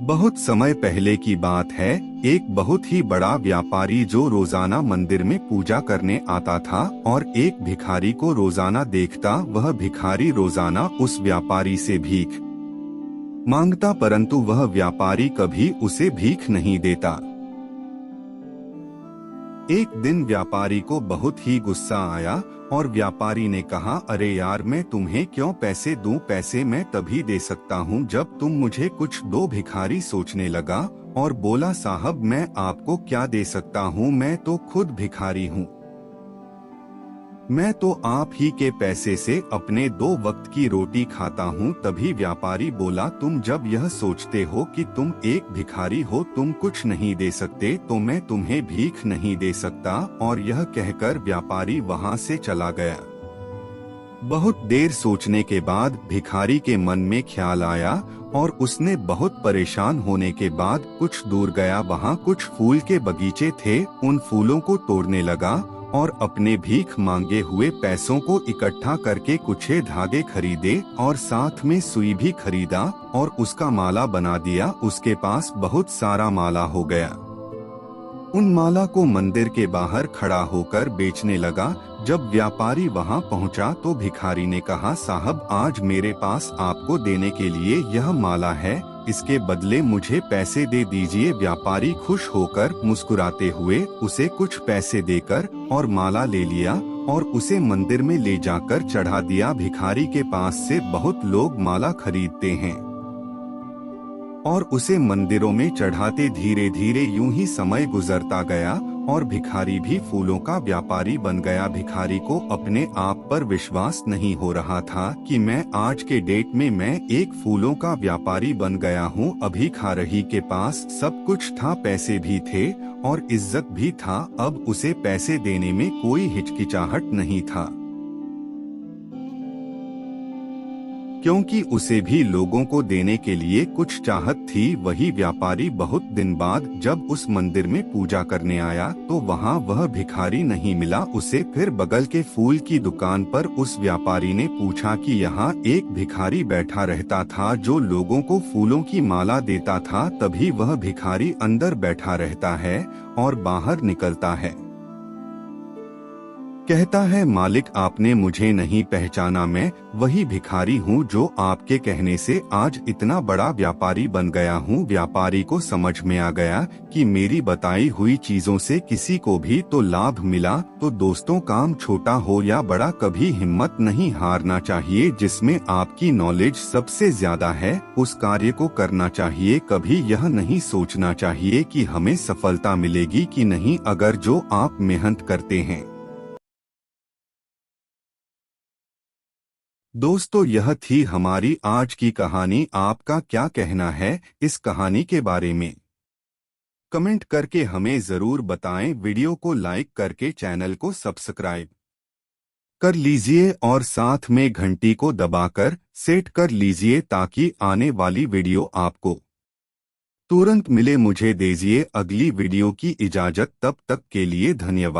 बहुत समय पहले की बात है। एक बहुत ही बड़ा व्यापारी जो रोजाना मंदिर में पूजा करने आता था और एक भिखारी को रोजाना देखता, वह भिखारी रोजाना उस व्यापारी से भीख मांगता, परंतु वह व्यापारी कभी उसे भीख नहीं देता। एक दिन व्यापारी को बहुत ही गुस्सा आया और व्यापारी ने कहा, अरे यार, मैं तुम्हें क्यों पैसे दूं? पैसे मैं तभी दे सकता हूं जब तुम मुझे कुछ दो। भिखारी सोचने लगा और बोला, साहब, मैं आपको क्या दे सकता हूं? मैं तो खुद भिखारी हूं। मैं तो आप ही के पैसे से अपने 2 वक्त की रोटी खाता हूँ। तभी व्यापारी बोला, तुम जब यह सोचते हो कि तुम एक भिखारी हो, तुम कुछ नहीं दे सकते, तो मैं तुम्हें भीख नहीं दे सकता। और यह कहकर व्यापारी वहाँ से चला गया। बहुत देर सोचने के बाद भिखारी के मन में ख्याल आया और उसने बहुत परेशान होने के बाद कुछ दूर गया। वहाँ कुछ फूल के बगीचे थे, उन फूलों को तोड़ने लगा और अपने भीख मांगे हुए पैसों को इकट्ठा करके कुछ धागे खरीदे और साथ में सुई भी खरीदा और उसका माला बना दिया। उसके पास बहुत सारा माला हो गया। उन माला को मंदिर के बाहर खड़ा होकर बेचने लगा। जब व्यापारी वहां पहुंचा तो भिखारी ने कहा, साहब, आज मेरे पास आपको देने के लिए यह माला है, इसके बदले मुझे पैसे दे दीजिए। व्यापारी खुश होकर मुस्कुराते हुए उसे कुछ पैसे देकर और माला ले लिया और उसे मंदिर में ले जाकर चढ़ा दिया। भिखारी के पास से बहुत लोग माला खरीदते हैं और उसे मंदिरों में चढ़ाते। धीरे धीरे यूं ही समय गुजरता गया और भिखारी भी फूलों का व्यापारी बन गया। भिखारी को अपने आप पर विश्वास नहीं हो रहा था कि मैं आज के डेट में मैं एक फूलों का व्यापारी बन गया हूँ। अभी भिखारी के पास सब कुछ था, पैसे भी थे और इज्जत भी था। अब उसे पैसे देने में कोई हिचकिचाहट नहीं था, क्योंकि उसे भी लोगों को देने के लिए कुछ चाहत थी। वही व्यापारी बहुत दिन बाद जब उस मंदिर में पूजा करने आया तो वहाँ वह भिखारी नहीं मिला उसे। फिर बगल के फूल की दुकान पर उस व्यापारी ने पूछा कि यहाँ एक भिखारी बैठा रहता था जो लोगों को फूलों की माला देता था। तभी वह भिखारी अंदर बैठा रहता है और बाहर निकलता है, कहता है, मालिक, आपने मुझे नहीं पहचाना, मैं वही भिखारी हूँ जो आपके कहने से आज इतना बड़ा व्यापारी बन गया हूँ। व्यापारी को समझ में आ गया कि मेरी बताई हुई चीजों से किसी को भी तो लाभ मिला। तो दोस्तों, काम छोटा हो या बड़ा, कभी हिम्मत नहीं हारना चाहिए। जिसमें आपकी नॉलेज सबसे ज्यादा है उस कार्य को करना चाहिए। कभी यह नहीं सोचना चाहिए कि हमें सफलता मिलेगी कि नहीं, अगर जो आप मेहनत करते हैं। दोस्तों, यह थी हमारी आज की कहानी। आपका क्या कहना है इस कहानी के बारे में? कमेंट करके हमें जरूर बताएं। वीडियो को लाइक करके चैनल को सब्सक्राइब कर लीजिए और साथ में घंटी को दबाकर सेट कर लीजिए ताकि आने वाली वीडियो आपको तुरंत मिले। मुझे दीजिए अगली वीडियो की इजाजत, तब तक के लिए धन्यवाद।